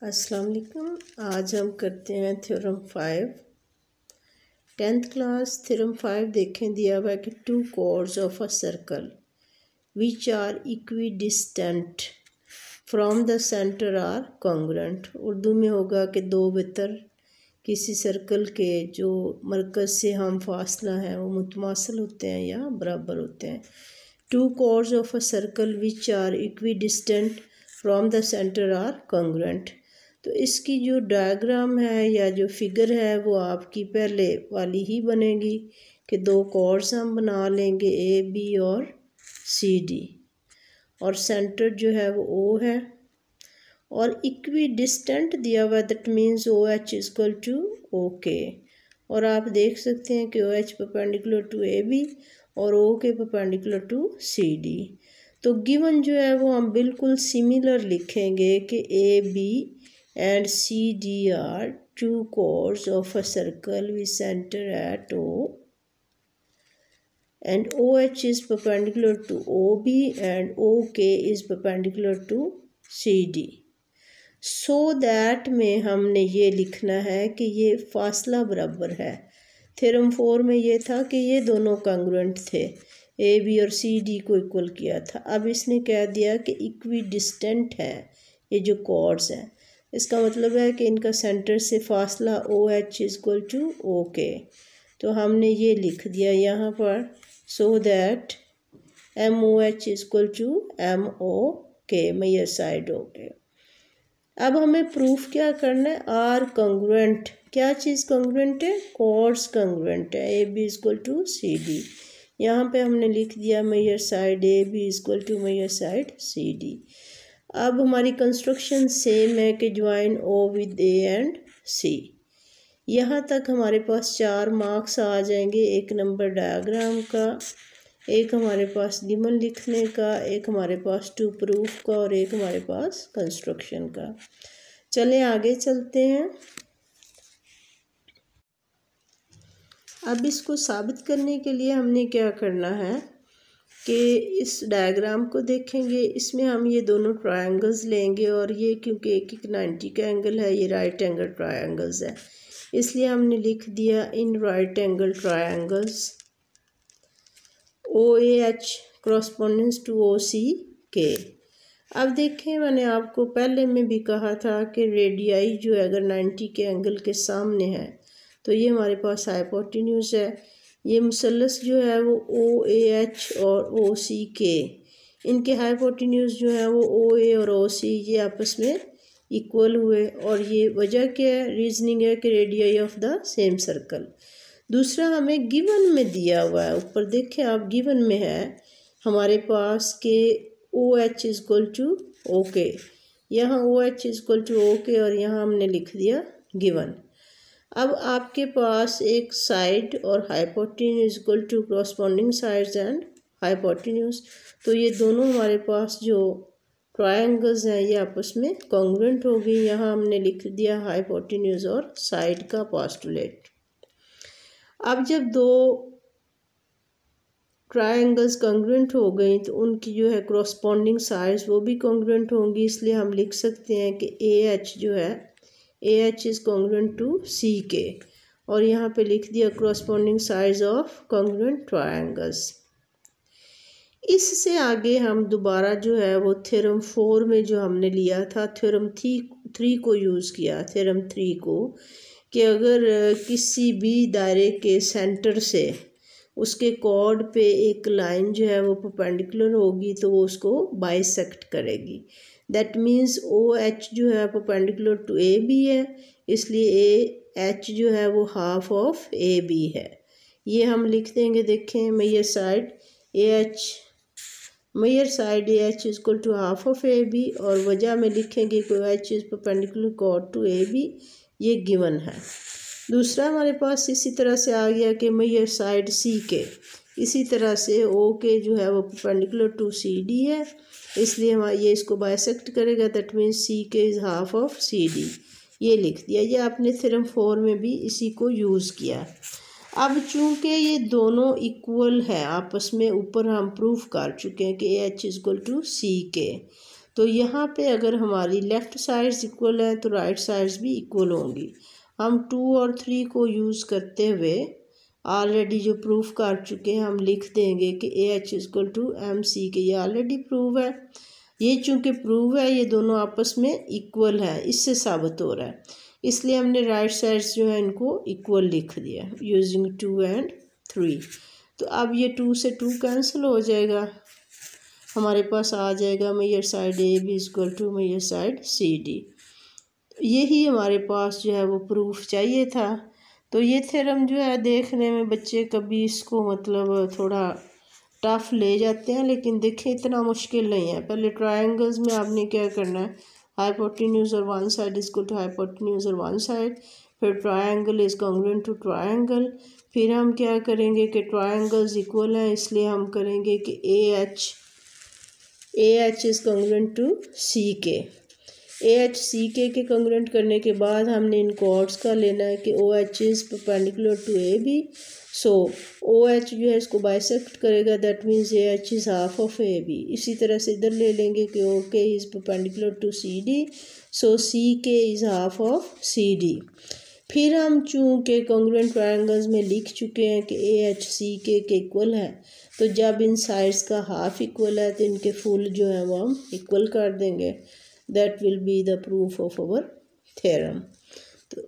अस्सलाम वालेकुम। आज हम करते हैं थ्योरम 5 10th क्लास। थ्योरम 5 देखें, दिया हुआ है कि two chords of a circle which are equidistant from the centre are congruent. Urdu में होगा कि दो वतर किसी सर्कल के जो मरकज़ से हम फासला है वो मुतमासिल होते हैं या बराबर होते हैं। Two chords of a circle which are equidistant from the centre are congruent. तो इसकी जो डायग्राम है या जो फिगर है वो आपकी पहले वाली ही बनेगी कि दो कॉर्ड्स हम बना लेंगे ए बी और सी डी, और सेंटर जो है वो ओ है और इक्वी डिस्टेंट दिया हुआ है, that means O H equal to O K. और आप देख सकते हैं कि O H perpendicular to A B और O K perpendicular to C D. तो गिवन जो है वो हम बिल्कुल सिमिलर लिखेंगे कि A B and CD are two chords of a circle with center at O, and OH is perpendicular to OB and OK is perpendicular to CD. So that में हमने ये लिखना है कि ये फासला बराबर है। थ्योरम 4 में ये था कि ये दोनों कॉन्ग्रुएंट थे, ए बी और सी डी को इक्वल किया था। अब इसने कह दिया कि इक्वी डिस्टेंट है ये जो कॉर्ड्स हैं। इसका मतलब है कि इनका सेंटर से फासला O H equal to O K. तो हमने ये लिख दिया यहाँ पर, so that M O H equal to M O K, major side हो गए। अब हमें प्रूफ क्या करना है, आर कॉन्ग्रुएंट। क्या चीज़ कॉन्ग्रुएंट है? कॉर्ड्स कॉन्ग्रुएंट है। A B equal to C D, यहाँ पे हमने लिख दिया major side A B equal to major side C D. अब हमारी कंस्ट्रक्शन सेम है कि join O with A and C. यहाँ तक हमारे पास 4 मार्क्स आ जाएंगे, एक नंबर डायग्राम का, एक हमारे पास गिवन लिखने का, एक हमारे पास टू प्रूफ का और एक हमारे पास कंस्ट्रक्शन का। चलें आगे चलते हैं। अब इसको साबित करने के लिए हमने क्या करना है कि इस डायग्राम को देखेंगे, इसमें हम ये दोनों ट्रायंगल्स लेंगे और ये क्योंकि एक 90 का एंगल है, ये राइट एंगल ट्रायंगल्स है, इसलिए हमने लिख दिया in right angle triangles O A H correspondence to O C K. अब देखें, मैंने आपको पहले में भी कहा था कि रेडियाई जो है अगर 90 के एंगल के सामने है तो ये हमारे पास हाइपोटेन्यूज है। ये मुसल्लस जो है वो ओ ए एच और ओ सी के, इनके हाइपोटेन्यूज जो है वो ओ ए और ओ सी ये आपस में इक्वल हुए। और ये वजह क्या है, रीजनिंग है कि radii of the same circle. दूसरा हमें गिवन में दिया हुआ है, ऊपर देखें आप, गिवन में है हमारे पास के O H equal to O K, यहाँ O H equal to O K और यहाँ हमने लिख दिया गिवन। अब आपके पास एक साइड और hypotenuse equal to corresponding sides and hypotenuse, तो ये दोनों हमारे पास जो ट्रायंगल्स हैं ये आपस में कॉन्ग्रुएंट हो गई। यहाँ हमने लिख दिया हाइपोटेन्यूज और साइड का पोस्टुलेट। अब जब दो ट्रायंगल्स कॉन्ग्रुएंट हो गई तो उनकी जो है कॉरस्पॉन्डिंग साइड्स वो भी कॉन्ग्रुएंट होंगी, इसलिए हम लिख सकते हैं कि ए एच जो है A H is congruent to C K, और यहाँ पे लिख दिया corresponding sides of congruent triangles. इससे आगे हम दोबारा जो है वो थ्योरम 4 में जो हमने लिया था, थ्योरम 3 को यूज़ किया, थ्योरम 3 को, कि अगर किसी भी दायरे के सेंटर से उसके कॉर्ड पे एक लाइन जो है वो परपेंडिकुलर होगी तो वो उसको बाइसेक्ट करेगी। दैट मीन्स ओ एच जो है परपेंडिकुलर टू ए बी है, इसलिए ए एच जो है वो हाफ ऑफ ए बी है। ये हम लिख देंगे, देखें, major side A H equal to half of A B, और वजह में लिखेंगे कि H is perpendicular chord to A B, ये गिवन है। दूसरा हमारे पास इसी तरह से आ गया कि मेजर साइड सी के, इसी तरह से ओ के जो है वो परपेंडिकुलर टू सी डी है, इसलिए हम ये इसको बाइसेक्ट करेगा, that means C K is half of C D, ये लिख दिया। ये आपने थ्योरम 4 में भी इसी को यूज़ किया। अब चूंकि ये दोनों इक्वल है आपस में, ऊपर हम प्रूफ कर चुके हैं कि ए एच इक्वल टू सी के, तो यहाँ पे अगर हमारी लेफ़्ट साइड्स इक्वल है तो राइट साइड्स भी इक्वल होंगी। हम 2 और 3 को यूज़ करते हुए ऑलरेडी जो प्रूफ कर चुके हैं, हम लिख देंगे कि AH इक्वल टू MC के, ये ऑलरेडी प्रूव है। ये चूँकि प्रूव है, ये दोनों आपस में इक्वल है, इससे साबित हो रहा है, इसलिए हमने राइट साइड्स जो है इनको इक्वल लिख दिया यूजिंग 2 एंड 3। तो अब ये 2 से 2 कैंसिल हो जाएगा, हमारे पास आ जाएगा major side AB equal to major side CD। यही हमारे पास जो है वो प्रूफ चाहिए था। तो ये थ्योरम जो है देखने में बच्चे कभी इसको मतलब थोड़ा टफ ले जाते हैं, लेकिन देखें इतना मुश्किल नहीं है। पहले ट्रायंगल्स में आपने क्या करना है, हाइपोटेन्यूज और one side equal to hypotenuse और वन साइड, फिर triangle is congruent to triangle. फिर हम क्या करेंगे कि ट्रायंगल्स इक्वल हैं, इसलिए हम करेंगे कि AH is congruent to CK। AH CK के कॉन्ग्रुएंट करने के बाद हमने इन कॉर्ड्स का लेना है कि OH is perpendicular to AB। So OH जो है इसको बाइसेक्ट करेगा, that means AH is half of AB। इसी तरह से इधर ले लेंगे कि OK is perpendicular to CD, so CK is half of CD। फिर हम चूँकि कॉन्ग्रुएंट ट्रायंगल्स में लिख चुके हैं कि AH CK के इक्वल है, तो जब इन साइड्स का हाफ इक्वल है तो इनके फुल जो है वो हम इक्वल कर देंगे। That will be the proof of our theorem. तो